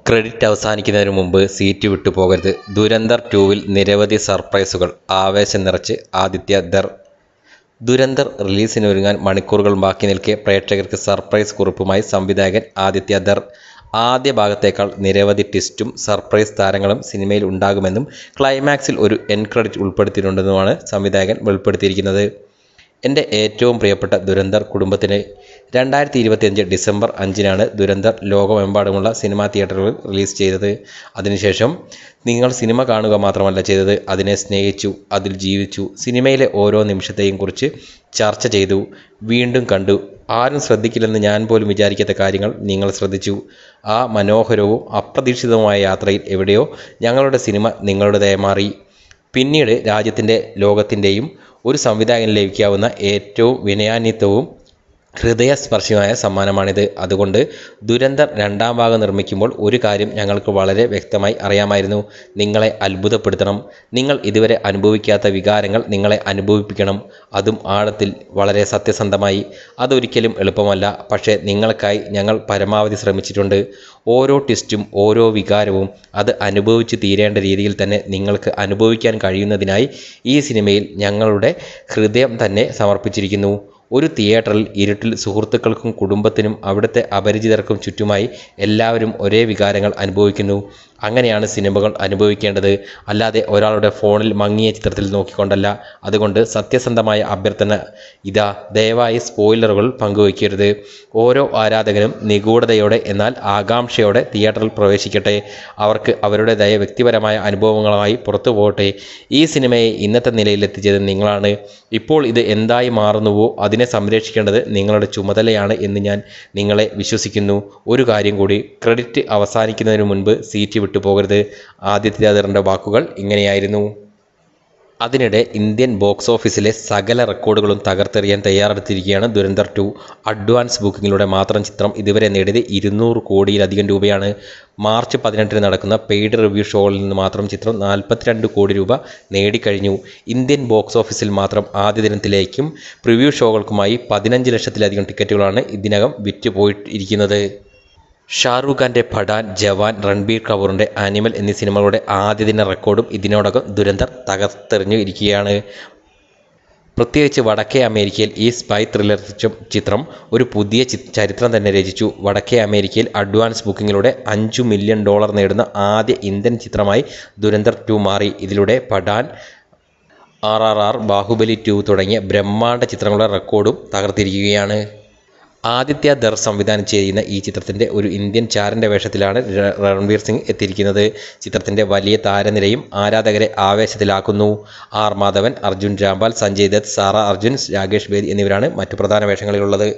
Credit അവസാനിക്കുന്നതിന് മുമ്പ് seat വിട്ടു പോകരുത്. ദുരന്തർ 2-വിൽ നിരവധി സർപ്രൈസുകൾ. ആവേശം നിറച്ച് ആദിത്യ ധർ. ദുരന്തർ റിലീസിനൊരുങ്ങാൻ മണിക്കൂറുകൾ ബാക്കി നിൽക്കെ പ്രേക്ഷകർക്ക് സർപ്രൈസ് കുറിപ്പുമായി സംവിധായകൻ ആദിത്യ ധർ. ആദ്യ ഭാഗത്തേക്കാൾ നിരവധി ട്വിസ്റ്റും സർപ്രൈസ് താരങ്ങളും സിനിമയിൽ ഉണ്ടാകുമെന്നും ക്ലൈമാക്സിൽ ഒരു എൻഡ് ക്രെഡിറ്റ് ഉൾപ്പെടുത്തിയിട്ടുണ്ടെന്നുമാണ് സംവിധായകൻ വെളിപ്പെടുത്തിയിരിക്കുന്നത്. എൻ്റെ ഏറ്റവും പ്രിയപ്പെട്ട ദുരന്തർ കുടുംബത്തിന് 2025 ഡിസംബർ 5-നാണ് ദുരന്തർ ലോകമെമ്പാടുമുള്ള സിനിമാ തിയേറ്ററുകളിൽ റിലീസ് ചെയ്തത്. അതിനുശേഷം നിങ്ങൾ സിനിമ കാണുക മാത്രമല്ല ചെയ്തത്, അതിനെ സ്നേഹിച്ചു, അതിൽ ജീവിച്ചു, സിനിമയിലെ ഓരോ നിമിഷത്തെയും കുറിച്ച് ചർച്ച ചെയ്തു, വീണ്ടും കണ്ടു. ആരും ശ്രദ്ധിക്കില്ലെന്ന് ഞാൻ പോലും വിചാരിക്കാത്ത കാര്യങ്ങൾ നിങ്ങൾ ശ്രദ്ധിച്ചു. ആ മനോഹരവും അപ്രതീക്ഷിതവുമായ യാത്രയിൽ എവിടെയോ ഞങ്ങളുടെ സിനിമ നിങ്ങളുടേതായി മാറി. പിന്നീട് രാജ്യത്തിൻ്റെ ലോകത്തിൻ്റെയും ഒരു സംവിധായകന് ലഭിക്കാവുന്ന ഏറ്റവും വിനയാന്വിതവും ഹൃദയസ്പർശിയായ സമ്മാനമാണിത്. അതുകൊണ്ട് ദുരന്തർ 2ാം ഭാഗം നിർമ്മിക്കുമ്പോൾ ഒരു കാര്യം ഞങ്ങൾക്ക് വളരെ വ്യക്തമായി അറിയാമായിരുന്നു. നിങ്ങളെ അത്ഭുതപ്പെടുത്തണം. നിങ്ങൾ ഇതുവരെ അനുഭവിക്കാത്ത വികാരങ്ങൾ നിങ്ങളെ അനുഭവിപ്പിക്കണം. അതും ആഴത്തിൽ, വളരെ സത്യസന്ധമായി. അതൊരിക്കലും എളുപ്പമല്ല. പക്ഷേ നിങ്ങൾക്കായി ഞങ്ങൾ പരമാവധി ശ്രമിച്ചിട്ടുണ്ട്. ഓരോ ട്വിസ്റ്റും ഓരോ വികാരവും അത് അനുഭവിച്ച് തീരേണ്ട രീതിയിൽ തന്നെ നിങ്ങൾക്ക് അനുഭവിക്കാൻ കഴിയുന്നതിനായി ഈ സിനിമയിൽ ഞങ്ങളുടെ ഹൃദയം തന്നെ സമർപ്പിച്ചിരിക്കുന്നു. ഒരു തിയേറ്ററിൽ ഇരുട്ടിൽ സുഹൃത്തുക്കൾക്കും കുടുംബത്തിനും അവിടുത്തെ അപരിചിതർക്കും ചുറ്റുമായി എല്ലാവരും ഒരേ വികാരങ്ങൾ അനുഭവിക്കുന്നു. അങ്ങനെയാണ് സിനിമകൾ അനുഭവിക്കേണ്ടത്, അല്ലാതെ ഒരാളുടെ ഫോണിൽ മങ്ങിയ ചിത്രത്തിൽ നോക്കിക്കൊണ്ടല്ല. അതുകൊണ്ട് സത്യസന്ധമായ അഭ്യർത്ഥന ഇതാ, ദയവായി സ്പോയിലറുകൾ പങ്കുവയ്ക്കരുത്. ഓരോ ആരാധകനും നിഗൂഢതയോടെ എന്നാൽ ആകാംക്ഷയോടെ തിയേറ്ററിൽ പ്രവേശിക്കട്ടെ. അവർക്ക് അവരുടേതായ വ്യക്തിപരമായ അനുഭവങ്ങളുമായി പുറത്തു പോകട്ടെ. ഈ സിനിമയെ ഇന്നത്തെ നിലയിലെത്തിച്ചത് നിങ്ങളാണ്. ഇപ്പോൾ ഇത് എന്തായി മാറുന്നുവോ അതിനെ സംരക്ഷിക്കേണ്ടത് നിങ്ങളുടെ ചുമതലയാണ് എന്ന് ഞാൻ നിങ്ങളെ വിശ്വസിക്കുന്നു. ഒരു കാര്യം കൂടി, ക്രെഡിറ്റ് അവസാനിക്കുന്നതിന് മുൻപ് സീറ്റ് വിട്ടുപോകരുത്. ആദിത്യ ധറിൻ്റെ വാക്കുകൾ ഇങ്ങനെയായിരുന്നു. അതിനിടെ ഇന്ത്യൻ ബോക്സ് ഓഫീസിലെ സകല റെക്കോർഡുകളും തകർത്തെറിയാൻ തയ്യാറെടുത്തിരിക്കുകയാണ് ദുരന്തർ 2. അഡ്വാൻസ് ബുക്കിങ്ങിലൂടെ മാത്രം ചിത്രം ഇതുവരെ നേടിയത് 200 കോടിയിലധികം രൂപയാണ്. മാർച്ച് 18-ന് നടക്കുന്ന പെയ്ഡ് റിവ്യൂ ഷോയിൽ നിന്ന് മാത്രം ചിത്രം 42 കോടി രൂപ നേടിക്കഴിഞ്ഞു. ഇന്ത്യൻ ബോക്സ് ഓഫീസിൽ മാത്രം ആദ്യ ദിനത്തിലേക്കും പ്രിവ്യൂ ഷോകൾക്കുമായി 15 ലക്ഷത്തിലധികം ടിക്കറ്റുകളാണ് ഇതിനകം വിറ്റുപോയിരിക്കുന്നത്. ഷാറൂഖ് ഖാൻ്റെ പഠാൻ, ജവാൻ, രൺബീർ കപൂറിൻ്റെ ആനിമൽ എന്നീ സിനിമകളുടെ ആദ്യ ദിന റെക്കോർഡും ഇതിനോടകം ദുരന്തർ തകർത്തെറിഞ്ഞു ഇരിക്കുകയാണ്. പ്രത്യേകിച്ച് വടക്കേ അമേരിക്കയിൽ ഈ സ്പൈ ത്രില്ലർ ചിത്രം ഒരു പുതിയ ചരിത്രം തന്നെ രചിച്ചു. വടക്കേ അമേരിക്കയിൽ അഡ്വാൻസ് ബുക്കിങ്ങിലൂടെ $5 മില്യൺ നേടുന്ന ആദ്യ ഇന്ത്യൻ ചിത്രമായി ദുരന്തർ 2 മാറി. ഇതിലൂടെ പഠാൻ, RRR, ബാഹുബലി 2 തുടങ്ങിയ ബ്രഹ്മാണ്ഡ ചിത്രങ്ങളുടെ റെക്കോർഡും തകർത്തിരിക്കുകയാണ്. ആദിത്യ ധർ സംവിധാനം ചെയ്യുന്ന ഈ ചിത്രത്തിൻ്റെ ഒരു ഇന്ത്യൻ ചാരൻ്റെ വേഷത്തിലാണ് രൺവീർ സിംഗ് എത്തിയിരിക്കുന്നത്. ചിത്രത്തിൻ്റെ വലിയ താരനിരയും ആരാധകരെ ആവേശത്തിലാക്കുന്നു. ആർ മാധവൻ, അർജുൻ രാംപാൽ, സഞ്ജയ് ദത്ത്, സാറ അർജുൻ, രാകേഷ് ബേദി എന്നിവരാണ് മറ്റു പ്രധാന വേഷങ്ങളിലുള്ളത്.